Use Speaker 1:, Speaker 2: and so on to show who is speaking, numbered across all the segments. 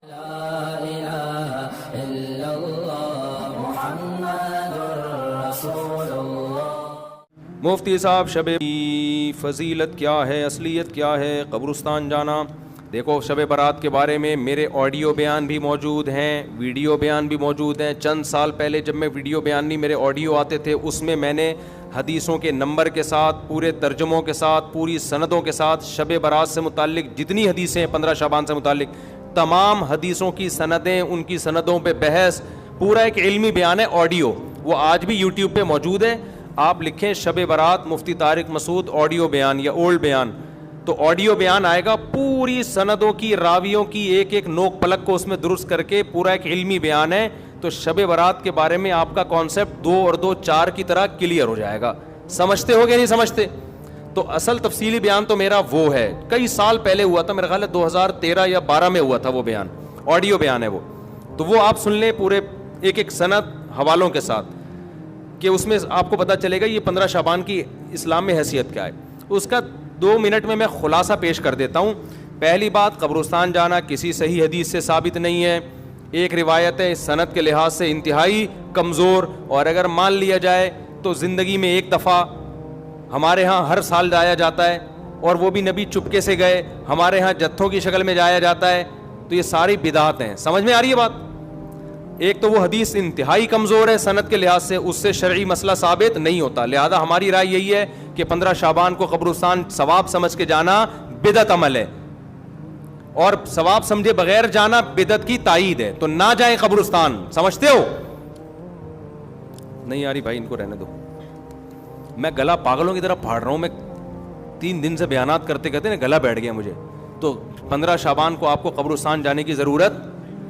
Speaker 1: لا إله إلا الله محمد رسول الله۔
Speaker 2: مفتی صاحب شب کی فضیلت کیا ہے، اصلیت کیا ہے، قبرستان جانا؟ دیکھو، شب برات کے بارے میں میرے آڈیو بیان بھی موجود ہیں، ویڈیو بیان بھی موجود ہیں۔ چند سال پہلے جب میں ویڈیو بیان نہیں، میرے آڈیو آتے تھے، اس میں نے حدیثوں کے نمبر کے ساتھ، پورے ترجموں کے ساتھ، پوری سندوں کے ساتھ شب برات سے متعلق جتنی حدیثیں ہیں 15 شعبان سے متعلق تمام حدیثوں کی سندیں، ان کی سندوں پہ بحث، پورا ایک علمی بیان ہے آڈیو، وہ آج بھی یوٹیوب پہ موجود ہے۔ آپ لکھیں شب برات مفتی طارق مسعود آڈیو بیان یا اولڈ بیان، تو آڈیو بیان آئے گا، پوری سندوں کی، راویوں کی ایک ایک نوک پلک کو اس میں درست کر کے پورا ایک علمی بیان ہے۔ تو شب برات کے بارے میں آپ کا کانسیپٹ 2 اور 2 4 کی طرح کلیئر ہو جائے گا۔ سمجھتے ہو گیا نہیں سمجھتے؟ تو اصل تفصیلی بیان تو میرا وہ ہے، کئی سال پہلے ہوا تھا، میرا خیال ہے 2013 یا 12 میں ہوا تھا وہ بیان، آڈیو بیان ہے وہ، تو وہ آپ سن لیں پورے ایک ایک سند حوالوں کے ساتھ، کہ اس میں آپ کو پتہ چلے گا یہ 15 شعبان کی اسلام میں حیثیت کیا ہے۔ اس کا 2 منٹ میں خلاصہ پیش کر دیتا ہوں۔ پہلی بات، قبرستان جانا کسی صحیح حدیث سے ثابت نہیں ہے، ایک روایت ہے، سند کے لحاظ سے انتہائی کمزور، اور اگر مان لیا جائے تو زندگی میں ایک دفعہ، ہمارے ہاں ہر سال جایا جاتا ہے، اور وہ بھی نبی چپکے سے گئے، ہمارے ہاں جتھوں کی شکل میں جایا جاتا ہے، تو یہ ساری بدعات ہیں۔ سمجھ میں آ رہی ہے بات؟ ایک تو وہ حدیث انتہائی کمزور ہے سند کے لحاظ سے، اس سے شرعی مسئلہ ثابت نہیں ہوتا، لہذا ہماری رائے یہی ہے کہ 15 شعبان کو قبرستان ثواب سمجھ کے جانا بدعت عمل ہے، اور ثواب سمجھے بغیر جانا بدعت کی تائید ہے، تو نہ جائیں قبرستان۔ سمجھتے ہو؟ نہیں آ رہی بھائی، ان کو رہنے دو، میں گلا پاگلوں کی طرح پھاڑ رہا ہوں، میں 3 دن سے بیانات کرتے کرتے نا گلا بیٹھ گیا مجھے۔ تو 15 شعبان کو آپ کو قبرستان جانے کی ضرورت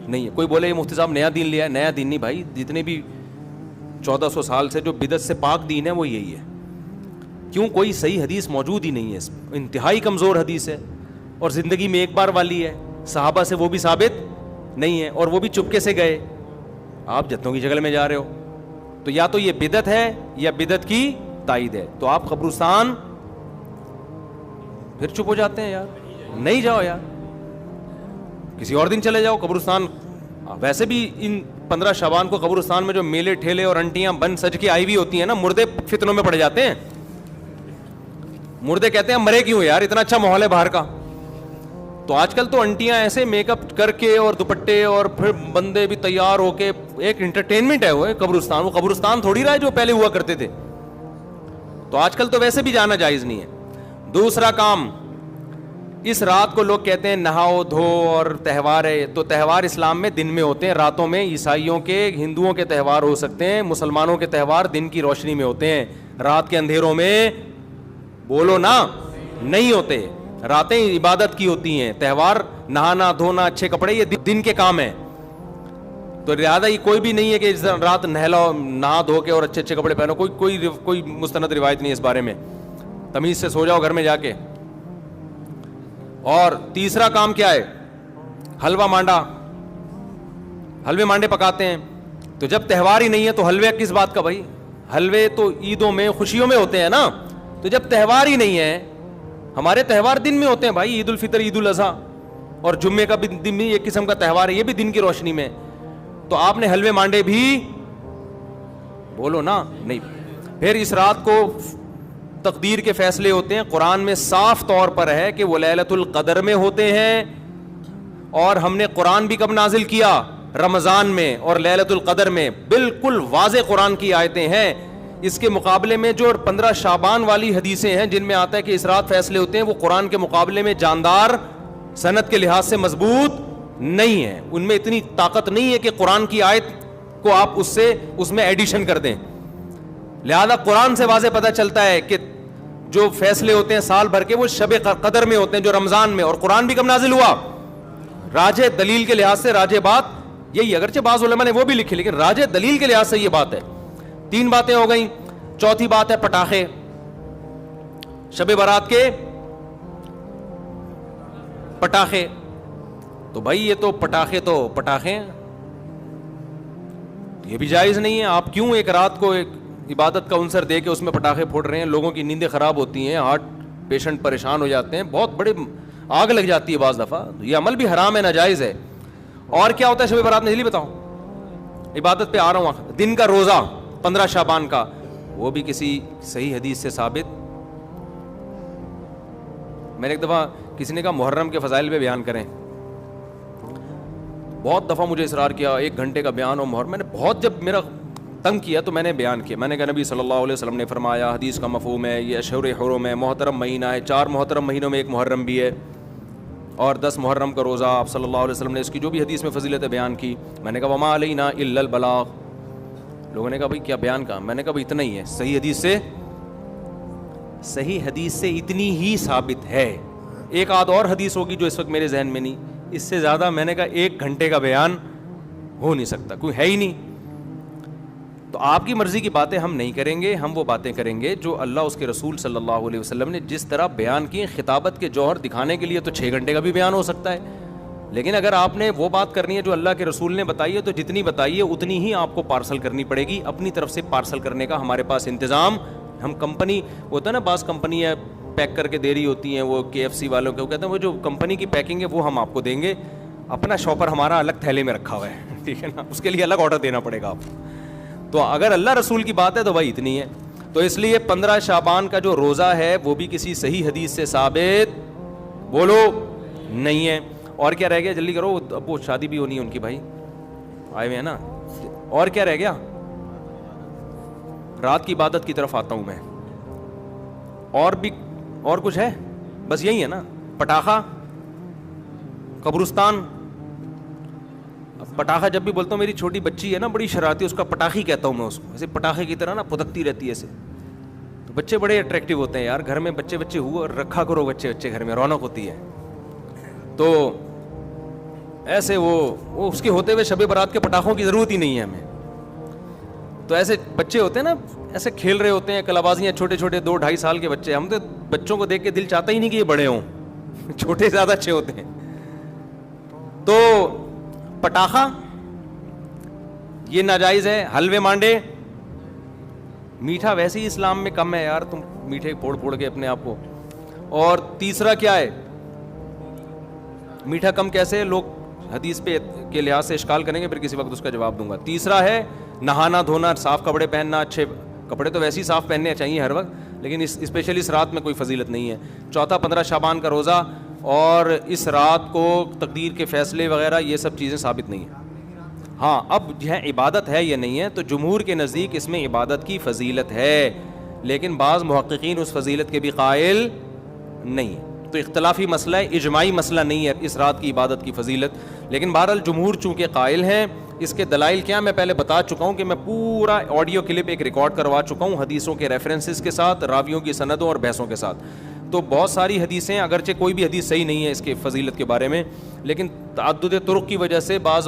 Speaker 2: نہیں ہے۔ کوئی بولے یہ مفتی صاحب نیا دین لیا ہے، نیا دین نہیں بھائی، جتنے بھی 1400 سال سے جو بدعت سے پاک دین ہے وہ یہی ہے۔ کیوں؟ کوئی صحیح حدیث موجود ہی نہیں ہے، انتہائی کمزور حدیث ہے، اور زندگی میں ایک بار والی ہے، صحابہ سے وہ بھی ثابت نہیں ہے، اور وہ بھی چپکے سے گئے، آپ جتوں کی شکل میں جا رہے ہو، تو یا تو یہ بدعت ہے یا بدعت کی تائید ہے۔ تو آپ قبرستان پھر چپ ہو جاتے ہیں، یار نہیں جاؤ، یار کسی اور دن چلے جاؤ قبرستان۔ ویسے بھی ان 15 شعبان کو قبرستان میں جو میلے ٹھیلے اور انٹیاں بن سج کے آئی ہوئی ہوتی ہیں نا، مردے فتنوں میں پڑ جاتے ہیں، مردے کہتے ہیں مرے کیوں یار، اتنا اچھا ماحول ہے باہر کا۔ تو آج کل تو انٹیاں ایسے میک اپ کر کے اور دوپٹے، اور پھر بندے بھی تیار ہو کے، ایک انٹرٹینمنٹ ہے وہ قبرستان، وہ قبرستان تھوڑی رہا ہے جو پہلے ہوا کرتے تھے۔ تو آج کل تو ویسے بھی جانا جائز نہیں ہے۔ دوسرا کام، اس رات کو لوگ کہتے ہیں نہاؤ دھو اور تہوار ہے، تو تہوار اسلام میں دن میں ہوتے ہیں، راتوں میں عیسائیوں کے، ہندوؤں کے تہوار ہو سکتے ہیں، مسلمانوں کے تہوار دن کی روشنی میں ہوتے ہیں، رات کے اندھیروں میں بولو نا نہیں ہوتے۔ راتیں عبادت کی ہوتی ہیں، تہوار نہانا دھونا اچھے کپڑے یہ دن کے کام ہیں۔ تو لہٰذا یہ کوئی بھی نہیں ہے کہ رات نہا دھو کے اور اچھے اچھے کپڑے پہنو، کوئی مستند روایت نہیں ہے اس بارے میں۔ تمیز سے سو جاؤ گھر میں جا کے۔ اور تیسرا کام کیا ہے؟ حلوہ مانڈا، حلوے مانڈے پکاتے ہیں۔ تو جب تہوار ہی نہیں ہے تو حلوے کس بات کا بھائی؟ حلوے تو عیدوں میں خوشیوں میں ہوتے ہیں نا، تو جب تہوار ہی نہیں ہے، ہمارے تہوار دن میں ہوتے ہیں بھائی، عید الفطر، عید الاضحیٰ، اور جمعے کا بھی دن میں ایک قسم کا تہوار ہے، یہ بھی دن کی روشنی میں، تو آپ نے حلوے مانڈے بھی بولو نا نہیں۔ پھر اس رات کو تقدیر کے فیصلے ہوتے ہیں، قرآن میں صاف طور پر ہے کہ وہ لیلۃ القدر میں ہوتے ہیں، اور ہم نے قرآن بھی کب نازل کیا؟ رمضان میں اور لیلۃ القدر میں، بالکل واضح قرآن کی آیتیں ہیں۔ اس کے مقابلے میں جو 15 شعبان والی حدیثیں ہیں جن میں آتا ہے کہ اس رات فیصلے ہوتے ہیں، وہ قرآن کے مقابلے میں جاندار، سند کے لحاظ سے مضبوط نہیں ہے، ان میں اتنی طاقت نہیں ہے کہ قرآن کی آیت کو آپ اس میں ایڈیشن کر دیں۔ لہذا قرآن سے واضح پتہ چلتا ہے کہ جو فیصلے ہوتے ہیں سال بھر کے وہ شب قدر میں ہوتے ہیں، جو رمضان میں، اور قرآن بھی کب نازل ہوا؟ راجح دلیل کے لحاظ سے راجح بات یہی، اگرچہ بعض علماء نے وہ بھی لکھی، لیکن راجح دلیل کے لحاظ سے یہ بات ہے۔ 3 باتیں ہو گئیں۔ چوتھی بات ہے پٹاخے، شب برات کے پٹاخے۔ تو بھائی یہ تو پٹاخے یہ بھی جائز نہیں ہے۔ آپ کیوں ایک رات کو ایک عبادت کا عنصر دے کے اس میں پٹاخے پھوڑ رہے ہیں؟ لوگوں کی نیندیں خراب ہوتی ہیں، ہارٹ پیشنٹ پریشان ہو جاتے ہیں، بہت بڑے آگ لگ جاتی ہے بعض دفعہ، یہ عمل بھی حرام ہے، ناجائز ہے۔ اور کیا ہوتا ہے شب برات میں جلدی بتاؤ؟ عبادت پہ آ رہا ہوں. دن کا روزہ 15 شعبان کا, وہ بھی کسی صحیح حدیث سے ثابت. میں نے ایک دفعہ کسی نے کہا محرم کے فضائل پہ بیان کریں, بہت دفعہ مجھے اصرار کیا 1 گھنٹے کا بیان ہو محرم. میں نے بہت جب میرا تنگ کیا تو میں نے بیان کیا. میں نے کہا نبی صلی اللہ علیہ وسلم نے فرمایا, حدیث کا مفہوم ہے یہ اشہر حرم ہے, محترم مہینہ ہے, 4 محترم مہینوں میں ایک محرم بھی ہے, اور 10 محرم کا روزہ. آپ صلی اللہ علیہ وسلم نے اس کی جو بھی حدیث میں فضیلتیں بیان کی. میں نے کہا وما علینا الا البلاغ. لوگوں نے کہا بھائی کیا بیان کہا؟ میں نے کہا بھائی اتنا ہی ہے, صحیح حدیث سے اتنی ہی ثابت ہے. ایک آدھ اور حدیث ہوگی جو اس وقت میرے ذہن میں نہیں, اس سے زیادہ میں نے کہا 1 گھنٹے کا بیان ہو نہیں سکتا, کوئی ہے ہی نہیں. تو آپ کی مرضی کی باتیں ہم نہیں کریں گے, ہم وہ باتیں کریں گے جو اللہ اس کے رسول صلی اللہ علیہ وسلم نے جس طرح بیان کی. خطابت کے جوہر دکھانے کے لیے تو 6 گھنٹے کا بھی بیان ہو سکتا ہے, لیکن اگر آپ نے وہ بات کرنی ہے جو اللہ کے رسول نے بتائی ہے تو جتنی بتائی ہے اتنی ہی آپ کو پارسل کرنی پڑے گی. اپنی طرف سے پارسل کرنے کا ہمارے پاس انتظام, ہم کمپنی ہوتا ہے نا, بعض کمپنی ہے پیک کر کے دے رہی ہوتی ہیں, وہ KFC والوں کے, وہ کہتے ہیں وہ جو کمپنی کی پیکنگ ہے وہ ہم آپ کو دیں گے, اپنا شاپر ہمارا الگ تھیلے میں رکھا ہوا ہے, ٹھیک ہے نا, اس کے لیے الگ آرڈر دینا پڑے گا آپ. تو اگر اللہ رسول کی بات ہے تو بھائی اتنی ہے. تو اس لیے 15 شعبان کا جو روزہ ہے وہ بھی کسی صحیح حدیث سے ثابت بولو نہیں ہے. اور کیا رہ گیا؟ جلدی کرو, اب وہ شادی بھی ہونی ہے ان کی, بھائی آئے ہوئے ہیں نا. اور کیا رہ گیا؟ رات کی عبادت کی طرف آتا ہوں میں. اور کچھ ہے؟ بس یہی ہے نا, پٹاخہ, قبرستان. پٹاخہ جب بھی بولتا ہوں, میری چھوٹی بچی ہے نا بڑی شرارتی, اس کا پٹاخی کہتا ہوں میں اس کو, ایسے پٹاخے کی طرح نا پھدکتی رہتی ہے ایسے. تو بچے بڑے اٹریکٹیو ہوتے ہیں یار, گھر میں بچے ہوا رکھا کرو, بچے گھر میں رونق ہوتی ہے. تو ایسے وہ اس کے ہوتے ہوئے شب برات کے پٹاخوں کی ضرورت ہی نہیں ہے ہمیں. تو ایسے بچے ہوتے ہیں نا, ایسے کھیل رہے ہوتے ہیں کلابازیاں, چھوٹے 2-2.5 سال کے بچے. ہم تو بچوں کو دیکھ کے دل چاہتا ہی نہیں کہ یہ بڑے ہوں, چھوٹے زیادہ اچھے ہوتے ہیں. تو پٹاخہ یہ ناجائز ہے. حلوے مانڈے, میٹھا ویسے ہی اسلام میں کم ہے یار, تم میٹھے پھوڑ کے اپنے آپ کو. اور تیسرا کیا ہے؟ میٹھا کم کیسے؟ لوگ حدیث پہ کے لحاظ سے اشکال کریں گے, پھر کسی وقت اس کا جواب دوں گا. تیسرا ہے نہانا دھونا, صاف کپڑے پہننا. اچھے کپڑے تو ویسے ہی صاف پہننے چاہیے ہر وقت, لیکن اسپیشلی اس رات میں کوئی فضیلت نہیں ہے. چوتھا 15 شعبان کا روزہ, اور اس رات کو تقدیر کے فیصلے وغیرہ یہ سب چیزیں ثابت نہیں ہیں. ہاں اب یہ عبادت ہے یا نہیں ہے, تو جمہور کے نزدیک اس میں عبادت کی فضیلت ہے, لیکن بعض محققین اس فضیلت کے بھی قائل نہیں ہیں. تو اختلافی مسئلہ ہے, اجماعی مسئلہ نہیں ہے اس رات کی عبادت کی فضیلت. لیکن بہرحال جمہور چونکہ قائل ہیں. اس کے دلائل کیا میں پہلے بتا چکا ہوں کہ میں پورا آڈیو کلپ ایک ریکارڈ کروا چکا ہوں حدیثوں کے ریفرنسز کے ساتھ, راویوں کی سندوں اور بحثوں کے ساتھ. تو بہت ساری حدیثیں, اگرچہ کوئی بھی حدیث صحیح نہیں ہے اس کے فضیلت کے بارے میں, لیکن تعدد طرق کی وجہ سے بہت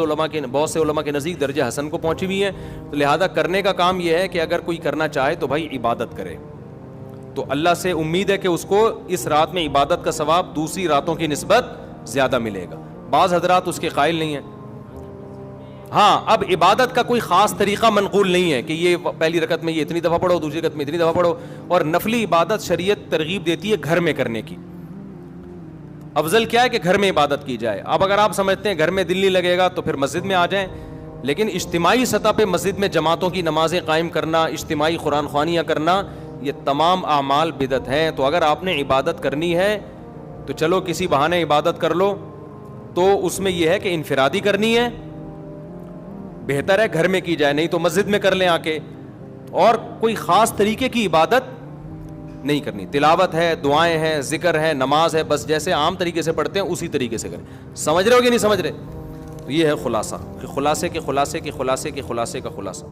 Speaker 2: سے علماء کے نزدیک درجہ حسن کو پہنچی ہوئی ہیں. تو لہذا کرنے کا کام یہ ہے کہ اگر کوئی کرنا چاہے تو بھائی عبادت کرے. تو اللہ سے امید ہے کہ اس کو اس رات میں عبادت کا ثواب دوسری راتوں کی نسبت زیادہ ملے گا. بعض حضرات اس کے قائل نہیں ہیں. ہاں اب عبادت کا کوئی خاص طریقہ منقول نہیں ہے کہ یہ پہلی رکعت میں یہ اتنی دفعہ پڑھو, دوسری رکعت میں اتنی دفعہ پڑھو. اور نفلی عبادت شریعت ترغیب دیتی ہے گھر میں کرنے کی. افضل کیا ہے کہ گھر میں عبادت کی جائے. اب اگر آپ سمجھتے ہیں گھر میں دل نہیں لگے گا تو پھر مسجد میں آ جائیں, لیکن اجتماعی سطح پہ مسجد میں جماعتوں کی نمازیں قائم کرنا, اجتماعی قرآن خوانیاں کرنا, یہ تمام اعمال بدعت ہیں. تو اگر آپ نے عبادت کرنی ہے تو چلو کسی بہانے عبادت کر لو, تو اس میں یہ ہے کہ انفرادی کرنی ہے, بہتر ہے گھر میں کی جائے, نہیں تو مسجد میں کر لیں آ کے. اور کوئی خاص طریقے کی عبادت نہیں کرنی. تلاوت ہے, دعائیں ہیں, ذکر ہے, نماز ہے, بس جیسے عام طریقے سے پڑھتے ہیں اسی طریقے سے کریں. سمجھ رہے ہو کہ نہیں سمجھ رہے؟ تو یہ ہے خلاصہ, کہ خلاصے کے خلاصے کے خلاصے کے خلاصے کا خلاصہ.